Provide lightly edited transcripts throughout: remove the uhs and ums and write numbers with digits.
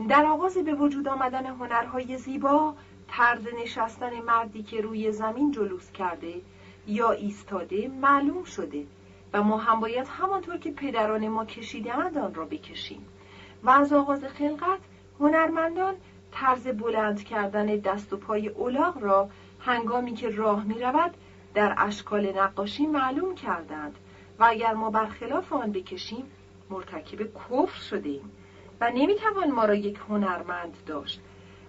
در آغاز به وجود آمدن هنرهای زیبا، طرز نشستن مردی که روی زمین جلوس کرده یا ایستاده معلوم شده و ما هم باید همانطور که پدران ما کشیده‌اند آن را بکشیم. و از آغاز خلقت هنرمندان طرز بلند کردن دست و پای الاغ را هنگامی که راه می رود در اشکال نقاشی معلوم کردند و اگر ما برخلاف آن بکشیم مرتکب کفر شده ایم و نمیتوان ما را یک هنرمند داشت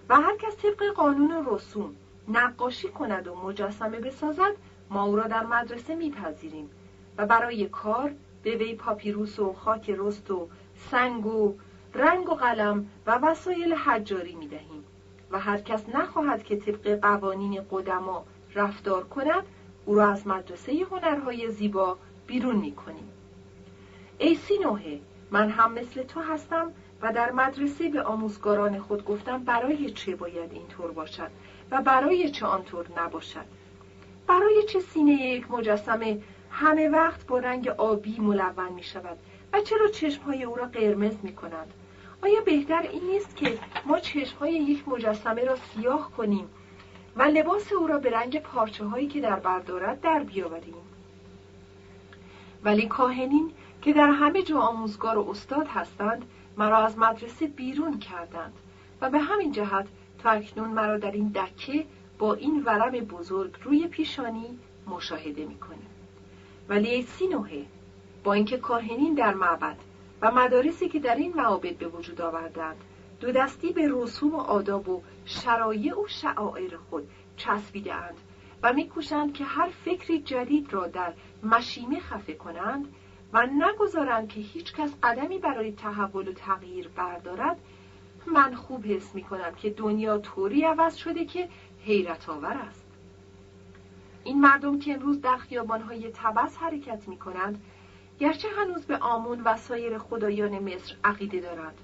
و هر کس طبق قانون و رسوم نقاشی کند و مجسمه بسازد ما او را در مدرسه میپذیریم و برای کار به وی پاپیروس و خاک رست و سنگ و رنگ و قلم و وسایل حجاری میدهیم و هر کس نخواهد که طبق قوانین قدما رفتار کند او را از مدرسه هنرهای زیبا بیرون میکنیم. ای سینوهه، من هم مثل تو هستم و در مدرسه به آموزگاران خود گفتم برای چه باید اینطور باشد و برای چه آنطور نباشد. برای چه سینه یک مجسمه همه وقت با رنگ آبی ملون می شود و چرا چشمهای او را قرمز می کند؟ آیا بهتر این نیست که ما چشمهای یک مجسمه را سیاه کنیم و لباس او را به رنگ پارچه هایی که در بر دارد در بیاوریم؟ ولی کاهنین که در همه جا آموزگار و استاد هستند مرا از مدرسه بیرون کردند و به همین جهت تا اکنون مرا در این دکه با این ورم بزرگ روی پیشانی مشاهده می‌کنی. ولی ای سینوهه، با اینکه کاهنین در معبد و مدارسی که در این معابد به وجود آوردند دو دستی به رسوم و آداب و شرایع و شعائر خود چسبیده‌اند و می‌کوشند که هر فکری جدید را در مشیمه خفه کنند و نگذارند که هیچ کس قدمی برای تحول و تغییر بردارد، من خوب حس می‌کنم که دنیا طوری عوض شده که حیرت آور است. این مردم که امروز در خیابان‌های طبس حرکت می‌کنند، گرچه هنوز به آمون و سایر خدایان مصر عقیده دارند،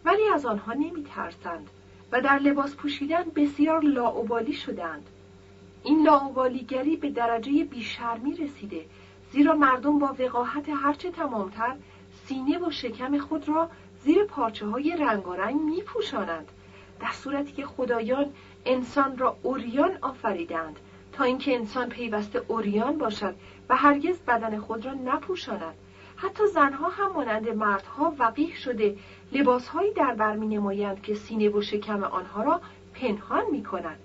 ولی از آنها نمی‌ترسند و در لباس پوشیدن بسیار لاابالی شدند. این لاابالیگری به درجه بیشرمی رسیده، زیرا مردم با وقاحت هرچه تمامتر سینه و شکم خود را زیر پارچه‌های رنگارنگ می‌پوشانند، در صورتی که خدایان انسان را عریان آفریدند تا اینکه انسان پیوسته عریان باشد و هرگز بدن خود را نپوشاند. حتی زنها هم مانند مردها وقیح شده لباسهایی در بر می‌نمایند که سینه و شکم آنها را پنهان می‌کند.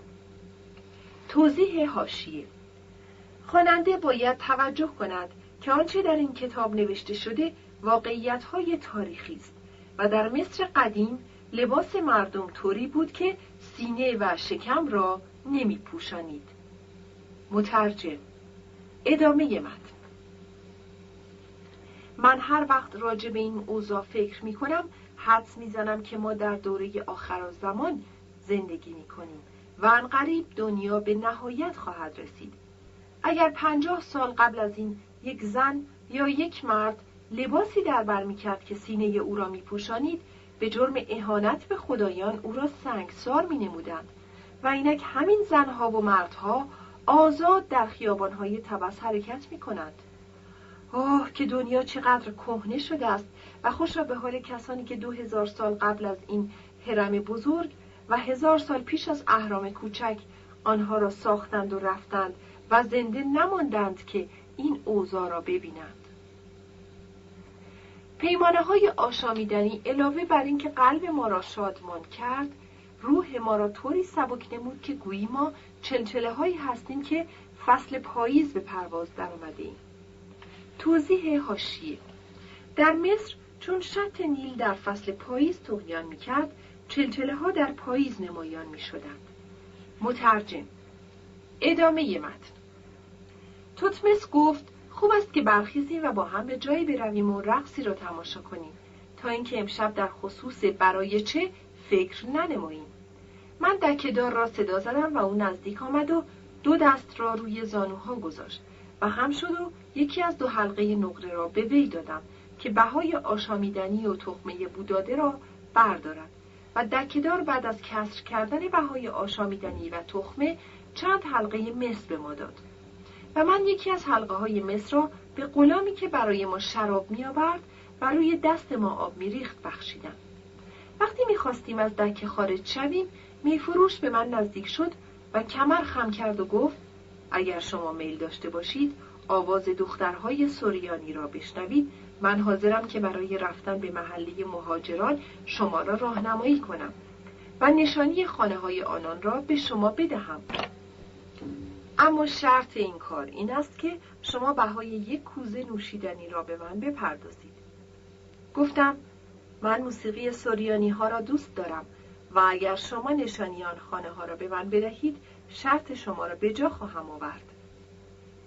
توضیح حاشیه: خواننده باید توجه کند که آنچه در این کتاب نوشته شده واقعیت‌های تاریخی است و در مصر قدیم لباس مردم طوری بود که سینه و شکم را نمی‌پوشانید. مترجم. ادامه متن. من هر وقت راجع به این اوضاع فکر می‌کنم حدس می‌زنم که ما در دوره آخرالزمان زندگی می‌کنیم و عنقریب دنیا به نهایت خواهد رسید. اگر 50 سال قبل از این یک زن یا یک مرد لباسی در بر می‌کرد که سینه او را می‌پوشانید، به جرم اهانت به خدایان او را سنگسار می‌نمودند و اینک همین زنها و مردها آزاد در خیابان‌های طبس حرکت می‌کنند. آه که دنیا چقدر کهنه شده است و خوشا به حال کسانی که 2000 سال قبل از این هرم بزرگ و 1000 سال پیش از اهرام کوچک آنها را ساختند و رفتند و زنده نماندند که این اوضاع را ببینند. پیمانه‌های آشامیدنی علاوه بر این که قلب ما را شادمان کرد، روح ما را طوری سبک نمود که گویی ما چلچله‌هایی هستیم که فصل پاییز به پرواز در آمده‌ایم. توضیح حاشیه: در مصر چون شط نیل در فصل پاییز طغیان می‌کرد، چلچله‌ها در پاییز نمایان می‌شدند. مترجم. ادامه متن. توتمس گفت خوب است که برخیزیم و با هم به جایی برویم و رقصی را تماشا کنیم تا اینکه امشب در خصوص برای چه فکر ننماییم. من دکه‌دار را صدا زدم و او نزدیک آمد و 2 دست را روی زانوها گذاشت و خم شد و یکی از 2 حلقه نقره را به وی دادم که بهای آشامیدنی و تخمه بوداده را بردارد و دکه‌دار بعد از کسر کردن بهای آشامیدنی و تخمه چند حلقه مس به ما داد و من یکی از حلقه های مس را به غلامی که برای ما شراب می آورد و روی دست ما آب می ریخت بخشیدم. وقتی می‌خواستیم از دکه خارج شویم، میفروش به من نزدیک شد و کمر خم کرد و گفت اگر شما میل داشته باشید آواز دخترهای سوریانی را بشنوید، من حاضرم که برای رفتن به محله مهاجران شما را راهنمایی کنم و نشانی خانه‌های آنان را به شما بدهم. اما شرط این کار این است که شما بهای یک کوزه نوشیدنی را به من بپردازید. گفتم من موسیقی سوریانی ها را دوست دارم و اگر شما نشانی آن خانه ها را به من بدهید شرط شما را به جا خواهم آورد.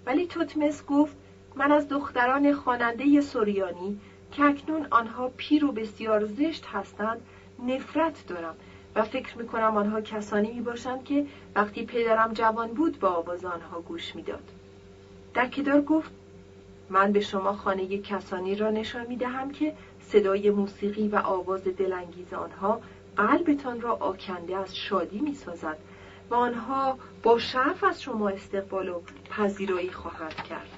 ولی توتمس گفت من از دختران خواننده سوریانی که اکنون آنها پیر و بسیار زشت هستند نفرت دارم و فکر میکنم آنها کسانی میباشند که وقتی پدرم جوان بود با آواز آنها گوش میداد. دکه‌دار گفت من به شما خانه کسانی را نشان میدهم که صدای موسیقی و آواز دلانگیز آنها قلبتان را آکنده از شادی میسازد و آنها با شرف از شما استقبال و پذیرایی خواهند کرد.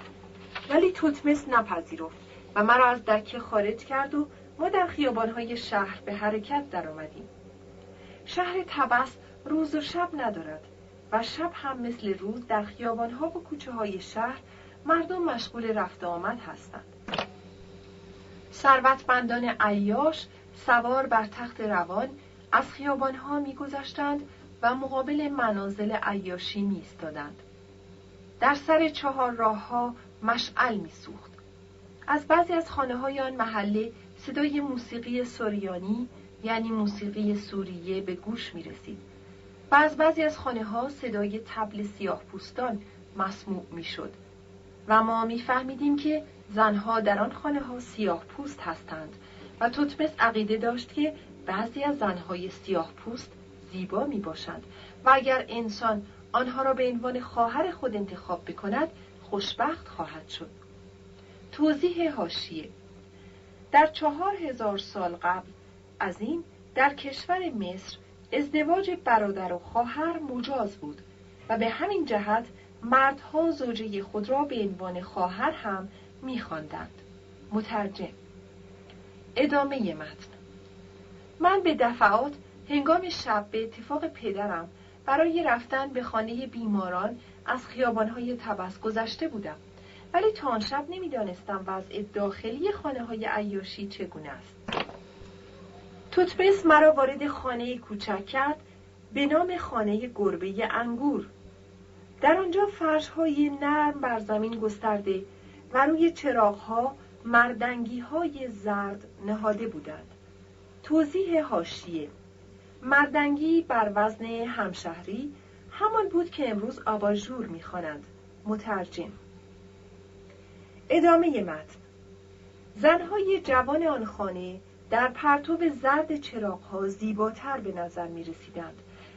ولی توتمس نپذیرفت و مرا از دکه خارج کرد و ما در خیابان‌های شهر به حرکت درآمدیم. شهر طبس روز و شب ندارد و شب هم مثل روز در خیابان‌ها و کوچه‌های شهر مردم مشغول رفت و آمد هستند. ثروتمندان عیاش سوار بر تخت روان از خیابان‌ها می‌گذشتند و مقابل منازل عیاشی می‌ایستادند. در سر چهار راه‌ها مشعل می‌سوخت. از بعضی از خانه‌های آن محله صدای موسیقی سوریانی یعنی موسیقی سوریه به گوش می‌رسید و از بعضی از خانه‌ها صدای طبل سیاه‌پوستان مسموع می‌شد و ما می‌فهمیدیم که زنها در آن خانه‌ها سیاه‌پوست هستند و توتمس عقیده داشت که بعضی از زنهای سیاه‌پوست زیبا می‌باشند و اگر انسان آنها را به عنوان خواهر خود انتخاب بکند خوشبخت خواهد شد. توضیح حاشیه: در 4000 سال قبل از این در کشور مصر ازدواج برادر و خواهر مجاز بود و به همین جهت مردها زوجه خود را به عنوان خواهر هم می‌خواندند. مترجم. ادامه متن. من به دفعات هنگام شب به اتفاق پدرم برای رفتن به خانه بیماران از خیابان‌های طبس گذشته بودم، ولی تا آن شب نمی‌دانستم وضع داخلی خانه‌های عیاشی چگونه است. توتمس مرا وارد خانه کوچک کرد به نام خانه گربه انگور. در آنجا فرش‌های نرم بر زمین گسترده و روی چراغ‌ها مردنگی‌های زرد نهاده بودند. توضیح حاشیه: مردنگی بر وزن همشهری همان بود که امروز آباژور می‌خوانند. مترجم. ادامه متن. زنهای جوان آن خانه در پرتو زرد چراغ‌ها زیباتر به نظر می‌رسیدند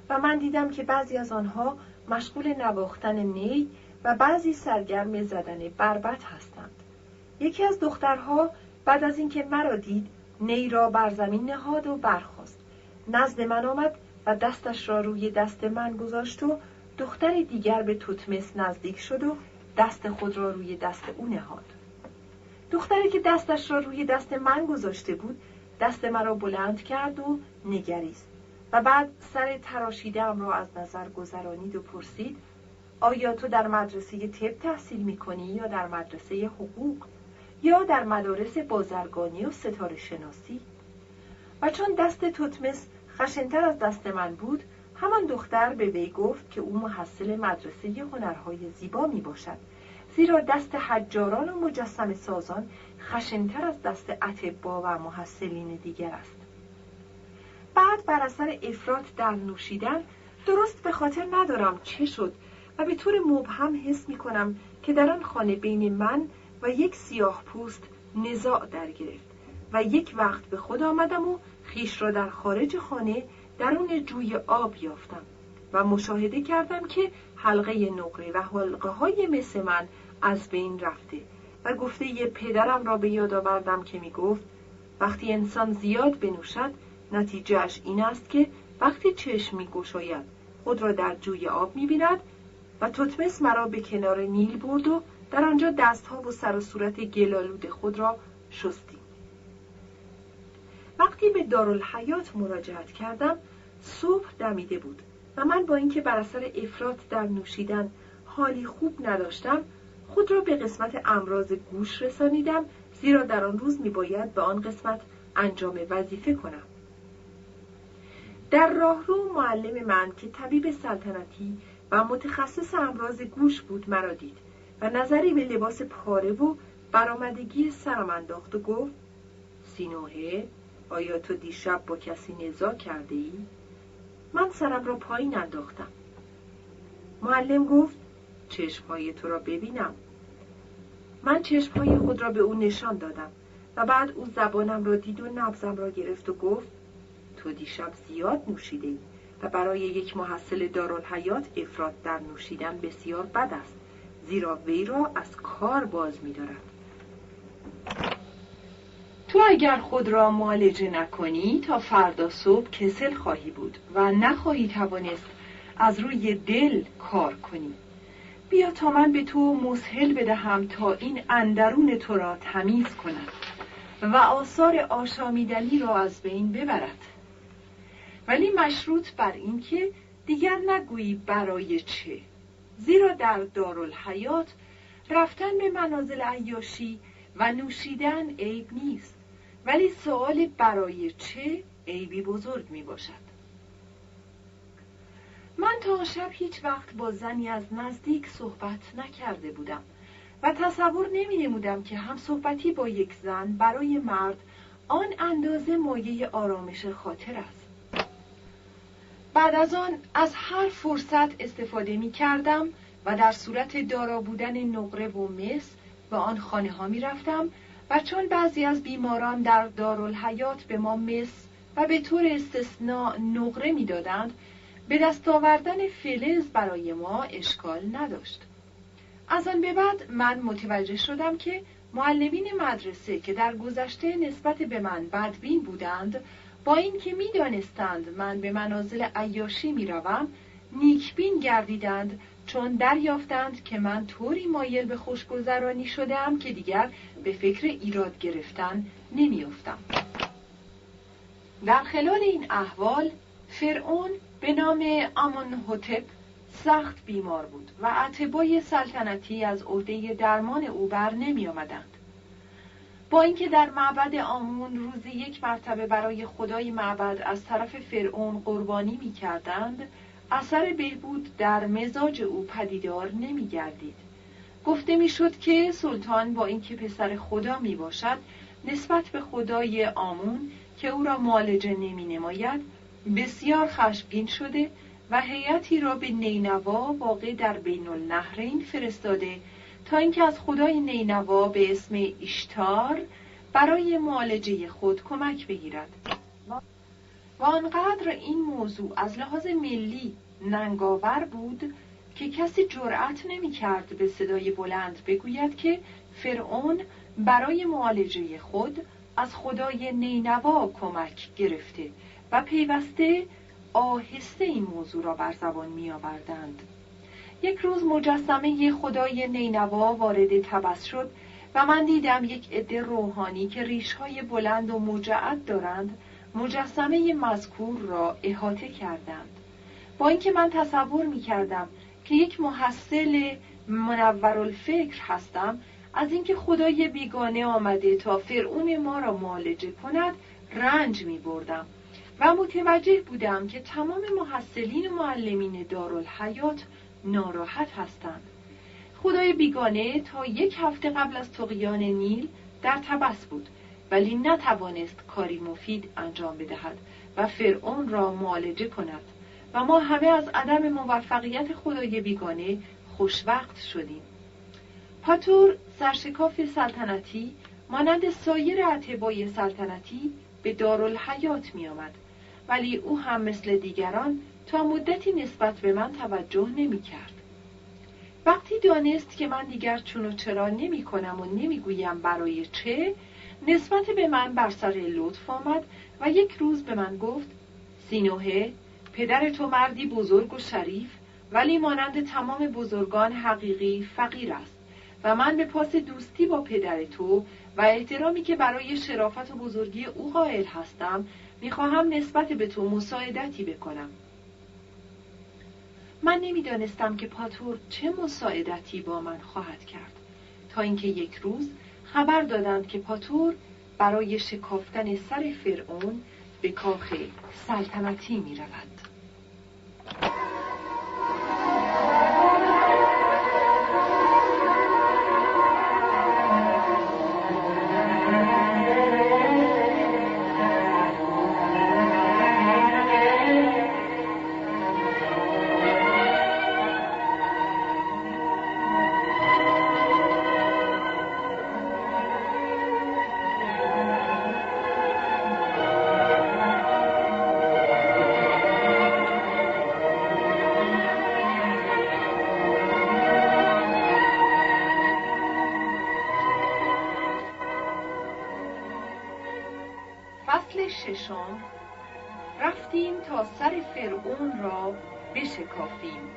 و من دیدم که بعضی از آنها مشغول نواختن نی و بعضی سرگرم زدن بربط هستند. یکی از دخترها بعد از اینکه مرا دید نی را بر زمین نهاد و برخاست. نزد من آمد و دستش را روی دست من گذاشت و دختر دیگر به توتمس نزدیک شد و دست خود را روی دست او نهاد. دختری که دستش را روی دست من گذاشته بود دست مرا بلند کرد و نگریست و بعد سر تراشیده‌ام را از نظر گذرانید و پرسید آیا تو در مدرسه طب تحصیل می‌کنی یا در مدرسه حقوق یا در مدارس بازرگانی و ستاره شناسی؟ و چون دست توتمس خشن‌تر از دست من بود، همان دختر به وی گفت که او محصل مدرسه هنرهای زیبا میباشد، زیرا دست حجاران و مجسمه سازان خشن‌تر از دست اطباء و محصلین دیگر است. بعد بر اثر افراط در نوشیدن درست به خاطر ندارم چه شد و به طور مبهم حس می‌کنم که در آن خانه بین من و یک سیاه پوست نزاع در گرفت و یک وقت به خود آمدم و خیش را در خارج خانه درون جوی آب یافتم و مشاهده کردم که حلقه نقره و حلقه های مس من از بین رفته و گفته ی پدرم را به یاد آوردم که می گفت وقتی انسان زیاد بنوشد نتیجهش این است که وقتی چشم می گشاید خود را در جوی آب می بیند. و توتمس مرا به کنار نیل برد و در آنجا دستها و سر و صورت گلالود خود را شستیم. وقتی وقتی به دارالحیات مراجعت کردم صبح دمیده بود و من با اینکه بر اثر افراط در نوشیدن حالی خوب نداشتم خود را به قسمت امراض گوش رسانیدم، زیرا در آن روز میباید به آن قسمت انجام وظیفه کنم. در راهرو معلم من که طبیب سلطنتی و متخصص امراض گوش بود مرا دید و نظری به لباس پاره و برآمدگی سرم انداخت و گفت: سینوحه، آیا تو دیشب با کسی نزاع کرده ای؟ من سرم را پایین انداختم. معلم گفت: چشمهای تو را ببینم. من چشمهای خود را به او نشان دادم و بعد او زبانم را دید و نبضم را گرفت و گفت: تو دیشب زیاد نوشیده ای و برای یک محصل دارالحیات افراط در نوشیدن بسیار بد است، زیرا وی را از کار باز می دارد. تو اگر خود را معالجه نکنی تا فردا صبح کسل خواهی بود و نخواهی توانست از روی دل کار کنی. بیا تا من به تو مسهل بدهم تا این اندرون تو را تمیز کند و آثار آشامیدنی را از بین ببرد، ولی مشروط بر این که دیگر نگویی برای چه، زیرا در دارالحیات رفتن به منازل عیاشی و نوشیدن عیب نیست، ولی سؤال برای چه عیبی بزرگ می باشد. من تا شب هیچ وقت با زنی از نزدیک صحبت نکرده بودم و تصور نمی نمودم که هم صحبتی با یک زن برای مرد آن اندازه مایه آرامش خاطر است. بعد از آن از هر فرصت استفاده می کردم و در صورت دارا بودن نقره و مس به آن خانه ها می رفتم و چون بعضی از بیماران در دارالحیات به ما مس و به طور استثناء نقره می دادند، به دست آوردن فلز برای ما اشکال نداشت. از آن به بعد من متوجه شدم که معلمین مدرسه که در گذشته نسبت به من بدبین بودند، با اینکه می‌دانستند من به منازل عیاشی می‌روم، نیکبین گردیدند، چون دریافتند که من طوری مایل به خوشگذرانی شده‌ام که دیگر به فکر ایراد گرفتن نمی‌افتم. در خلال این احوال فرعون به نام آمونهوتپ سخت بیمار بود و اتباع سلطنتی از عهده درمان او بر نمی آمدند. با اینکه در معبد آمون روزی یک مرتبه برای خدای معبد از طرف فرعون قربانی می کردند، اثر بهبود در مزاج او پدیدار نمی گردید. گفته می شد که سلطان با اینکه پسر خدا می باشد، نسبت به خدای آمون که او را معالجه نمی نماید، بسیار خشمگین شده و هیئتی را به نینوا واقع در بین النهرین فرستاده تا اینکه از خدای نینوا به اسم ایشتار برای معالجه خود کمک بگیرد. و آنقدر این موضوع از لحاظ ملی ننگاور بود که کسی جرأت نمی کرد به صدای بلند بگوید که فرعون برای معالجه خود از خدای نینوا کمک گرفته و پیوسته آهسته این موضوع را بر زبان می آوردند. یک روز مجسمه خدای نینوا وارد طبس شد و من دیدم یک عده روحانی که ریش‌های بلند و مجعد دارند مجسمه مذکور را احاطه کردند. با اینکه من تصور می کردم که یک محصل منورالفکر هستم، از اینکه خدای بیگانه آمده تا فرعون ما را معالجه کند رنج می بردم و متوجه بودم که تمام محصلین و معلمین دارالحیات ناراحت هستند. خدای بیگانه تا یک هفته قبل از طغیان نیل در طبس بود، ولی نتوانست کاری مفید انجام بدهد و فرعون را معالجه کند و ما همه از عدم موفقیت خدای بیگانه خوشوقت شدیم. پاتور سرشکاف سلطنتی مانند سایر اتباع سلطنتی به دارالحیات می آمد، ولی او هم مثل دیگران تا مدتی نسبت به من توجه نمی کرد. وقتی دانست که من دیگر چون و چرا نمی کنم و نمی گویم برای چه، نسبت به من بر سر لطف آمد و یک روز به من گفت: سینوحه، پدر تو مردی بزرگ و شریف، ولی مانند تمام بزرگان حقیقی فقیر است و من به پاس دوستی با پدر تو و احترامی که برای شرافت و بزرگی او قائل هستم میخواهم نسبت به تو مساعدتی بکنم. من نمیدانستم که پاتور چه مساعدتی با من خواهد کرد تا اینکه یک روز خبر دادند که پاتور برای شکافتن سر فرعون به کاخ سلطنتی می رود. فصل ششم. رفتیم تا سر فرعون را بشکافیم.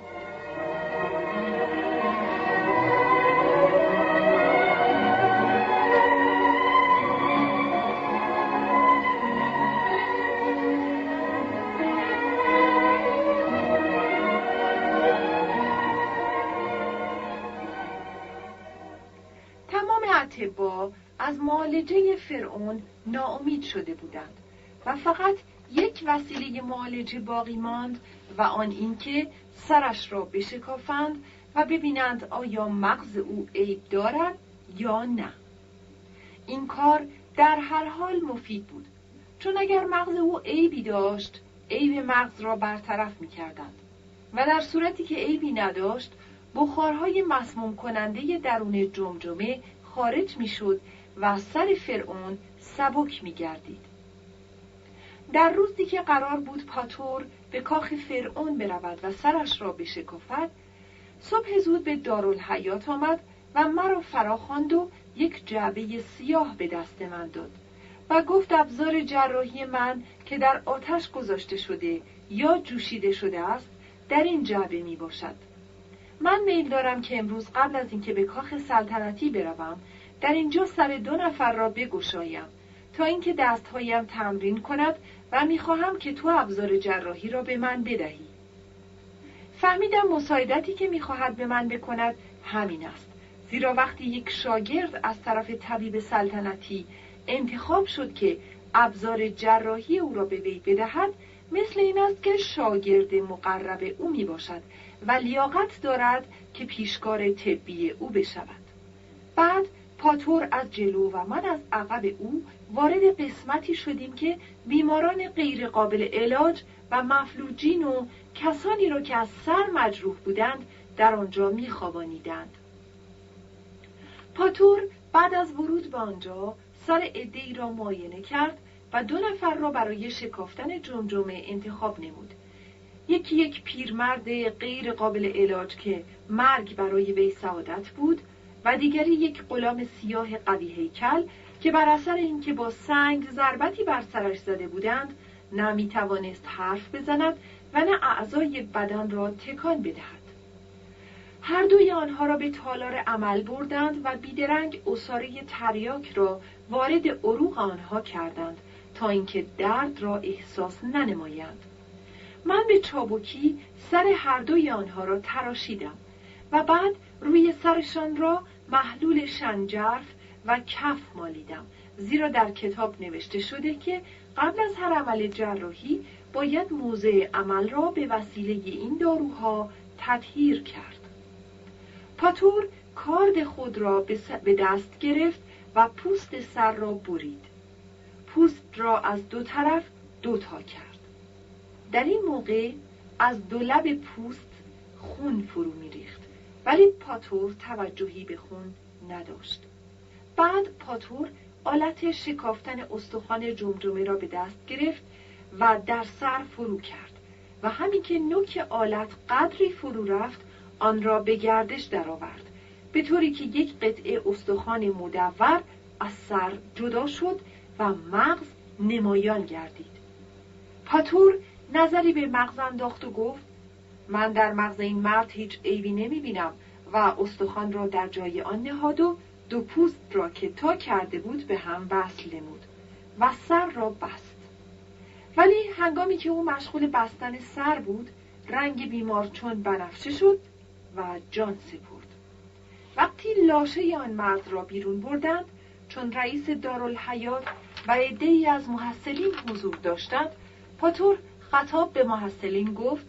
تمام اتباع از معالجه فرعون ناامید شده بودند و فقط یک وسیله معالجه باقی ماند و آن اینکه سرش را بشکافند و ببینند آیا مغز او عیب دارد یا نه. این کار در هر حال مفید بود، چون اگر مغز او عیبی داشت عیب مغز را برطرف می‌کردند و در صورتی که عیبی نداشت بخارهای مسموم کننده درون جمجمه خارج می‌شد و سر فرعون سبک می‌گردید. در روزی که قرار بود پاتور به کاخ فرعون برود و سرش را بشکافد، صبح زود به دارالحیات آمد و مرا فراخواند و یک جعبه سیاه به دست من داد و گفت ابزار جراحی من که در آتش گذاشته شده یا جوشیده شده است در این جعبه می باشد. من میل دارم که امروز قبل از اینکه به کاخ سلطنتی بروم در اینجا سر 2 نفر را بگشایم تا اینکه دستهایم تمرین کند و میخواهم که تو ابزار جراحی را به من بدهی. فهمیدم مساعدتی که میخواهد به من بکند همین است، زیرا وقتی یک شاگرد از طرف طبیب سلطنتی انتخاب شد که ابزار جراحی او را به وی بدهد، مثل این است که شاگرد مقرب او می باشد و لیاقت دارد که پیشکار طبی او بشود. بعد پاتور از جلو و من از عقب او وارد قسمتی شدیم که بیماران غیر قابل علاج و مفلوجین و کسانی را که از سر مجروح بودند در آنجا می‌خوابانیدند. پاتور بعد از ورود به آنجا سر عده‌ای را معاینه کرد و 2 نفر را برای شکافتن جمجمه انتخاب نمود. یکی یک پیرمرد غیر قابل علاج که مرگ برای وی سعادت بود و دیگری یک غلام سیاه قوی هیکل که بر اثر اینکه با سنگ ضربتی بر سرش زده بودند نه میتوانست حرف بزند و نه اعضای بدن را تکان بدهد. هر دوی آنها را به تالار عمل بردند و بیدرنگ عصاره تریاک را وارد عروق آنها کردند تا اینکه درد را احساس ننمایند. من به چابکی سر هر دوی آنها را تراشیدم و بعد روی سرشان را محلول شنجرف و کف مالیدم، زیرا در کتاب نوشته شده که قبل از هر عمل جراحی باید موضع عمل را به وسیله این داروها تطهیر کرد. پاتور کارد خود را به دست گرفت و پوست سر را برید. پوست را از 2 طرف 2 تا کرد. در این موقع از 2 لب پوست خون فرو می ریخت، ولی پاتور توجهی به خون نداشت. بعد پاتور آلت شکافتن استخوان جمجمه را به دست گرفت و در سر فرو کرد و همین که نوک آلت قدری فرو رفت آن را به گردش درآورد، به طوری که یک قطعه استخوان مدور از سر جدا شد و مغز نمایان گردید. پاتور نظری به مغز انداخت و گفت من در مغز این مرد هیچ عیبی نمی بینم و استخوان را در جای آن نهاد و دو پوست را که تا کرده بود به هم وصل نمود و سر را بست. ولی هنگامی که او مشغول بستن سر بود، رنگ بیمار چون بنفشه شد و جان سپرد. وقتی لاشه آن مرد را بیرون بردند، چون رئیس دارالحیات و عده‌ای از محصلین حضور داشتند، پاتور خطاب به محصلین گفت: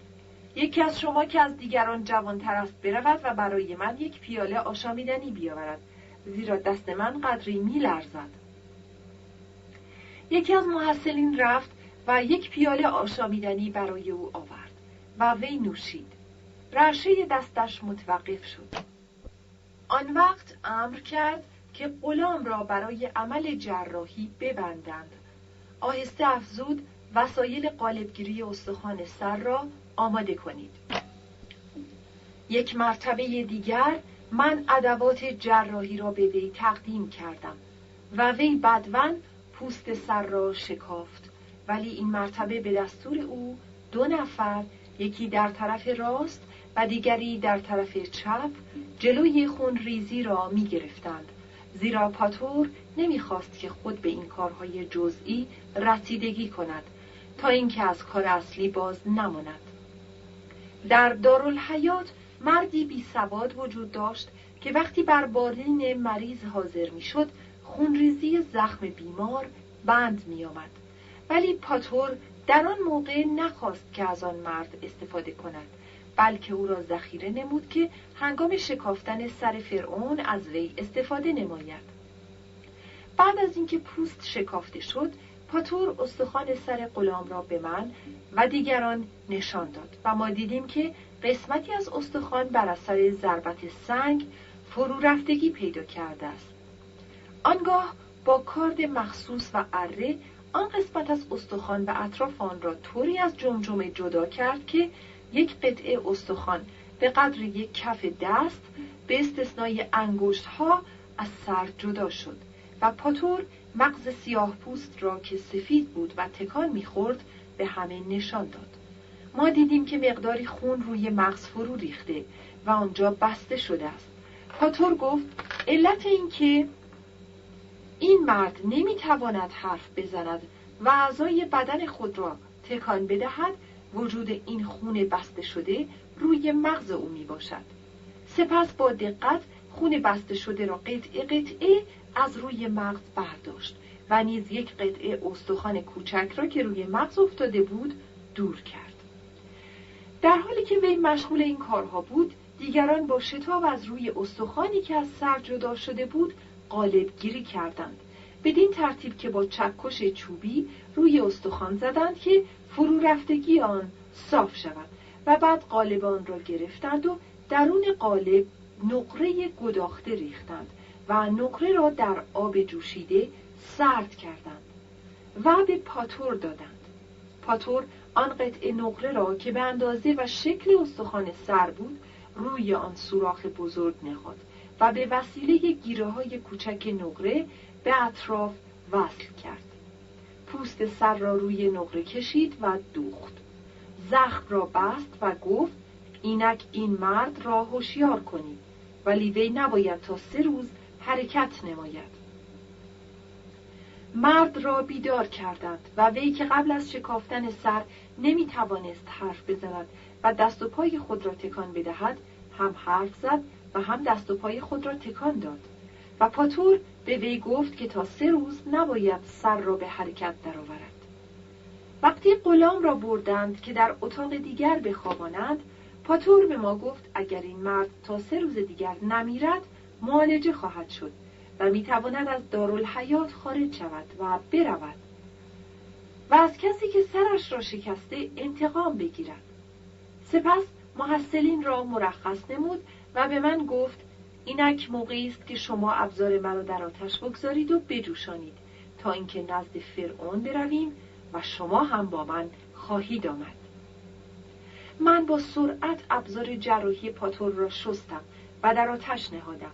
یکی از شما که از دیگران جوانتر است برود و برای من یک پیاله آشامیدنی بیاورد، زیرا دست من قدری می‌لرزد. یکی از محصلین رفت و یک پیاله آشامیدنی برای او آورد و وی نوشید. رعشه دستش متوقف شد. آن وقت امر کرد که غلام را برای عمل جراحی ببندند. آهسته افزود: وسایل قالبگیری استخوان سر را آماده کنید. یک مرتبه دیگر من ادوات جراحی را به وی تقدیم کردم و وی بدون پوست سر را شکافت، ولی این مرتبه به دستور او 2 نفر، یکی در طرف راست و دیگری در طرف چپ، جلوی خون ریزی را می گرفتند، زیرا پاتور نمیخواست که خود به این کارهای جزئی رسیدگی کند تا اینکه از کار اصلی باز نماند. در دارالحیات مردی بی سواد وجود داشت که وقتی بر بالین مریض حاضر می شد، خونریزی زخم بیمار بند می آمد. ولی پاتور در آن موقع نخواست که از آن مرد استفاده کند، بلکه او را ذخیره نمود که هنگام شکافتن سر فرعون از وی استفاده نماید. بعد از اینکه پوست شکافته شد، پاتور استخوان سر غلام را به من و دیگران نشان داد و ما دیدیم که قسمتی از استخوان بر اثر ضربت سنگ فرو رفتگی پیدا کرده است. آنگاه با کارد مخصوص و اره آن قسمت از استخوان و اطراف آن را طوری از جمجمه جدا کرد که یک قطعه استخوان به قدر یک کف دست به استثنای انگشت‌ها از سر جدا شد و پاتور مغز سیاه پوست را که سفید بود و تکان می‌خورد به همه نشان داد. ما دیدیم که مقداری خون روی مغز فرو ریخته و آنجا بسته شده است. پاتور گفت علت این که این مرد نمی‌تواند حرف بزند و اعضای بدن خود را تکان بدهد، وجود این خون بسته شده روی مغز او می باشد. سپس با دقت خون بسته شده را قطعه قطعه از روی مغز برداشت و نیز یک قطعه استخوان کوچک را که روی مغز افتاده بود دور کرد. در حالی که وی مشغول این کارها بود، دیگران با شتاب از روی استخوانی که از سر جدا شده بود قالب گیری کردند، بدین ترتیب که با چکش چوبی روی استخوان زدند که فرو رفتگی آن صاف شود و بعد قالب آن را گرفتند و درون قالب نقره گداخته ریختند و نقره را در آب جوشیده سرد کردند و به پاتور دادند. پاتور آن قطعه نقره را که به اندازه و شکل استخوان سر بود روی آن سوراخ بزرگ نهاد و به وسیله گیره‌های کوچک نقره به اطراف وصل کرد. پوست سر را روی نقره کشید و دوخت. زخم را بست و گفت اینک این مرد را هوشیار کنید، ولی وی نباید تا 3 روز حرکت نماید. مرد را بیدار کردند و وی که قبل از شکافتن سر نمی توانست حرف بزند و دست و پای خود را تکان بدهد، هم حرف زد و هم دست و پای خود را تکان داد و پاتور به وی گفت که تا 3 روز نباید سر را به حرکت درآورد. وقتی غلام را بردند که در اتاق دیگر بخوابانند، پاتور به ما گفت اگر این مرد تا 3 روز دیگر نمیرد معالجه خواهد شد و میتواند از دارالحیات خارج شود و برود و از کسی که سرش را شکسته انتقام بگیرد. سپس محصلین را مرخص نمود و به من گفت اینک موقعی است که شما ابزار مرا در آتش بگذارید و بجوشانید تا اینکه نزد فرعون برویم و شما هم با من خواهید آمد. من با سرعت ابزار جراحی پاتور را شستم و در آتش نهادم.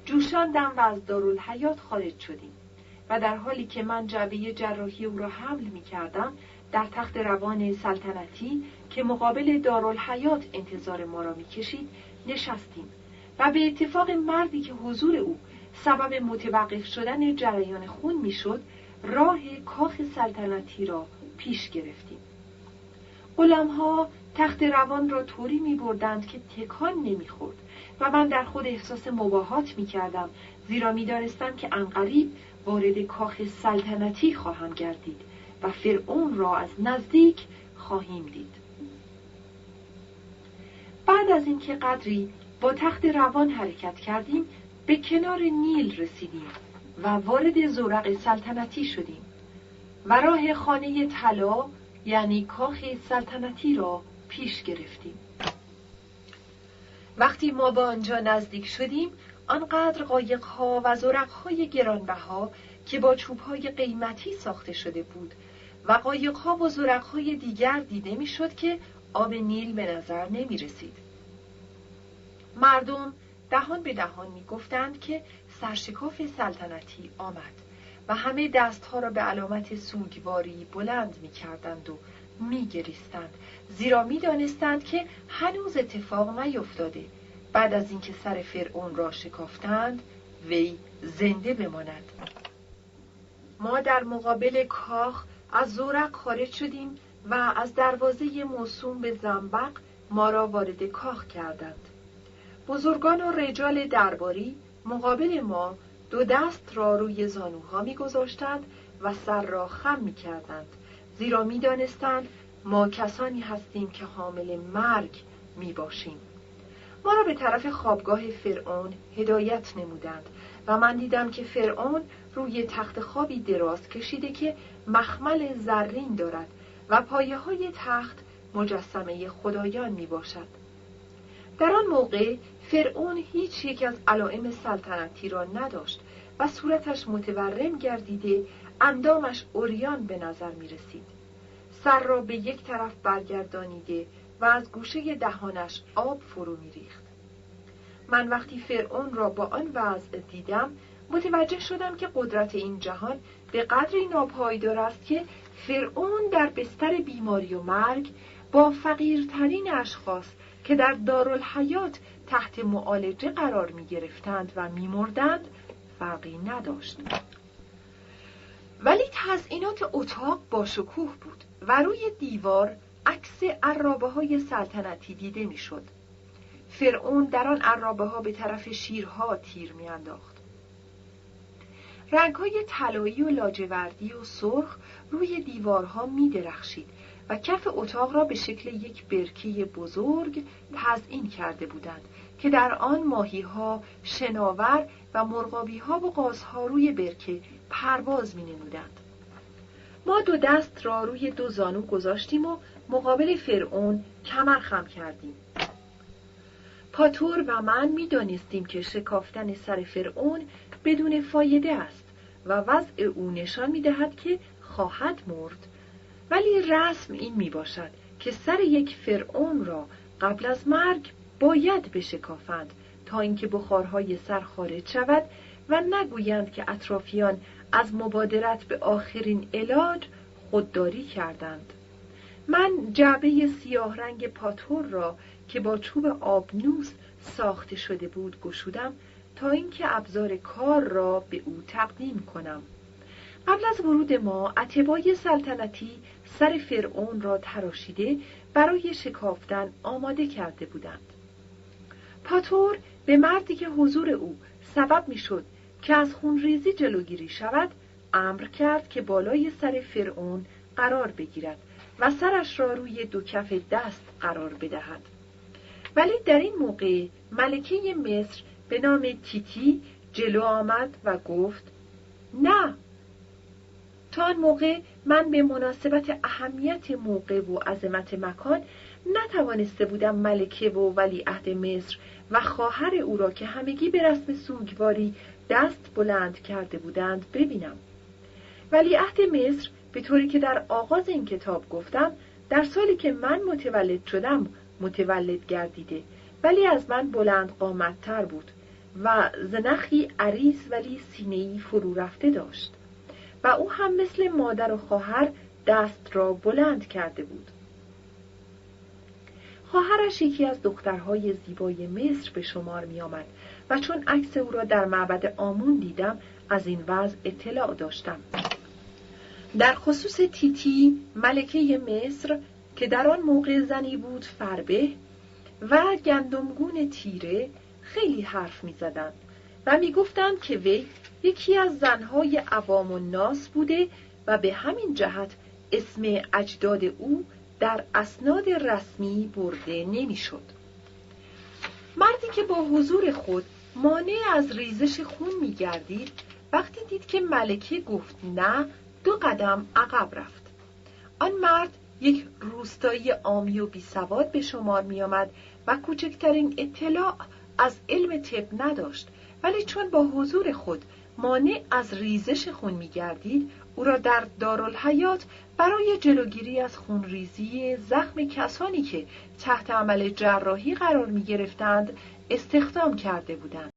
جوشاندم و از دارالحیات خارج شدیم و در حالی که من جعبه جراحی او را حمل می کردم، در تخت روان سلطنتی که مقابل دارالحیات انتظار ما را می کشید نشستیم و به اتفاق مردی که حضور او سبب متوقف شدن جریان خون میشد، راه کاخ سلطنتی را پیش گرفتیم. غلام‌ها تخت روان را طوری می‌بردند که تکان نمی‌خورد و من در خود احساس مباهات می‌کردم، زیرا می‌دانستم که عنقریب وارد کاخ سلطنتی خواهم گردید و فرعون را از نزدیک خواهیم دید. بعد از اینکه قدری با تخت روان حرکت کردیم، به کنار نیل رسیدیم و وارد زورق سلطنتی شدیم و راه خانه طلا یعنی کاخ سلطنتی را پیش گرفتیم. وقتی ما به آنجا نزدیک شدیم، آنقدر قایق‌ها و زورق‌های گرانبها که با چوب‌های قیمتی ساخته شده بود و قایق‌ها و زورق‌های دیگر دیده می‌شد که آب نیل به نظر نمی‌رسید. مردم دهان به دهان می‌گفتند که سرشکاف سلطنتی آمد و همه دستها را به علامت سوگواری بلند می‌کردند و می‌گریستند، زیرا می‌دانستند که هنوز اتفاق نیفتاده. بعد از اینکه سر فرعون را شکافتند، وی زنده بماند. ما در مقابل کاخ از زورق خارج شدیم و از دروازه موسوم به زنبق ما را وارد کاخ کردند. بزرگان و رجال درباری مقابل ما دو دست را روی زانوها می‌گذاشتند و سر را خم می‌کردند، زیرا می‌دانستند ما کسانی هستیم که حامل مرگ می‌باشیم. ما را به طرف خوابگاه فرعون هدایت نمودند و من دیدم که فرعون روی تخت خوابی دراز کشیده که مخمل زرین دارد و پایه‌های تخت مجسمه خدایان میباشد. در آن موقع فرعون هیچ یک از علائم سلطنتی را نداشت و صورتش متورم گردیده، اندامش عریان به نظر می رسید. سر را به یک طرف برگردانیده و از گوشه دهانش آب فرو می ریخت. من وقتی فرعون را با آن وضع دیدم، متوجه شدم که قدرت این جهان به قدری ناپایدار است که فرعون در بستر بیماری و مرگ با فقیرترین اشخاص که در دارالحیات تحت معالجه قرار می گرفتند و می مردند فرقی نداشت. ولی تزئینات اتاق با شکوه بود و روی دیوار عکس عرابه‌های سلطنتی دیده می شد. فرعون در آن عرابه‌ها به طرف شیرها تیر می انداخت. رنگ‌های طلایی و لاجوردی و سرخ روی دیوارها می درخشید و کف اتاق را به شکل یک برکه بزرگ تزئین کرده بودند که در آن ماهی‌ها، شناور و مرغابی‌ها و قازها روی برکه پرواز می‌نمودند. ما دو دست را روی دو زانو گذاشتیم و مقابل فرعون کمر خم کردیم. پاتور و من می‌دانستیم که شکافتن سر فرعون بدون فایده است و وضع او نشان می‌دهد که خواهد مرد. ولی رسم این میباشد که سر یک فرعون را قبل از مرگ باید بشکافند تا اینکه بخارهای سر خارج شود و نگویند که اطرافیان از مبادرت به آخرین علاج خودداری کردند. من جعبه سیاه رنگ پاتور را که با چوب آبنوس ساخته شده بود گشودم تا اینکه ابزار کار را به او تقدیم کنم. قبل از ورود ما اتباع سلطنتی سر فرعون را تراشیده برای شکافتن آماده کرده بودند. پاتور به مردی که حضور او سبب میشد که از خونریزی جلوگیری شود امر کرد که بالای سر فرعون قرار بگیرد و سرش را روی دو کف دست قرار بدهد. ولی در این موقع ملکه مصر به نام تیتی جلو آمد و گفت نه. تا آن موقع من به مناسبت اهمیت موقع و عظمت مکان نتوانسته بودم ملکه و ولیعهد مصر و خواهر او را که همگی به رسم سوگواری دست بلند کرده بودند ببینم. ولیعهد مصر به طوری که در آغاز این کتاب گفتم در سالی که من متولد شدم متولد گردیده، ولی از من بلند قامت‌تر بود و زنخی عریض ولی سینه‌ای فرو رفته داشت و او هم مثل مادر و خواهر دست را بلند کرده بود. خواهرش یکی از دخترهای زیبای مصر به شمار می آمد و چون عکس او را در معبد آمون دیدم از این وضع اطلاع داشتم. در خصوص تیتی ملکه مصر که در آن موقع زنی بود فربه و گندمگون تیره خیلی حرف می زدند و می گفتند که وی یکی از زنهای عوام الناس بوده و به همین جهت اسم اجداد او در اسناد رسمی برده نمی شد. مردی که با حضور خود مانع از ریزش خون می گردید وقتی دید که ملکه گفت نه 2 قدم عقب رفت. آن مرد یک روستایی عامی و بیسواد به شمار می آمد و کوچکترین اطلاع از علم طب نداشت، ولی چون با حضور خود مانع از ریزش خون می گردید او را در دارالحیات برای جلوگیری از خونریزی زخم کسانی که تحت عمل جراحی قرار می گرفتند استخدام کرده بودند.